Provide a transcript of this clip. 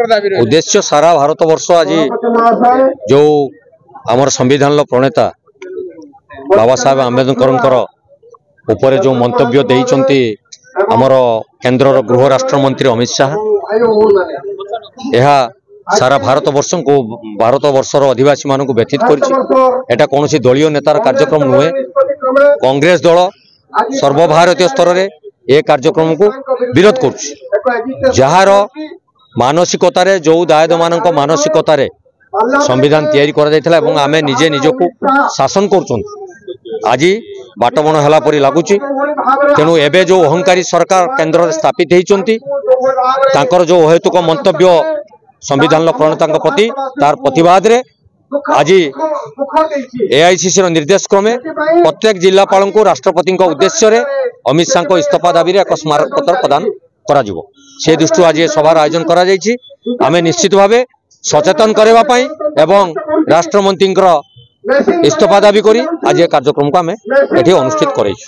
उद्देश्य सारा भारत वर्ष आज जो आमर संविधान प्रणेता बाबा साहेब आंबेडकर उपरे जो मंतव्य देइचंती आमर केंद्र गृह राष्ट्र मंत्री अमित शाह यह सारा भारत वर्षर अधिवासी मान व्यथित कर कौन दलीय नेतार कार्यक्रम नुहे। कांग्रेस दल सर्वभारतीय स्तर में ए कार्यक्रम को विरोध कर मानसिकतार जो दायद मान मानसिकतार संविधान तैयारी करा आमे निजे निजको शासन कर आज बाटबण है परी लगुच। तेणु एबे जो अहंकारी सरकार केंद्र में स्थापित होती जो अहेतुक मंतव्य संविधान प्रणेता प्रति तार प्रतिवाद रे आज एआईसीसी निर्देश क्रमे प्रत्येक जिलापाल को राष्ट्रपति उद्देश्य रे अमित शाह को इस्तीफा दाबी एक स्मारक पत्र प्रदान करा जिवो। से दृष्टि आज सभार आयोजन करा जायछि। आमे निश्चित भावे सचेतन करबा पई एवं राष्ट्रमंत्री इस्तीफा दाबी करी आज कार्यक्रम को आमे एठी अनुष्ठित करैछि।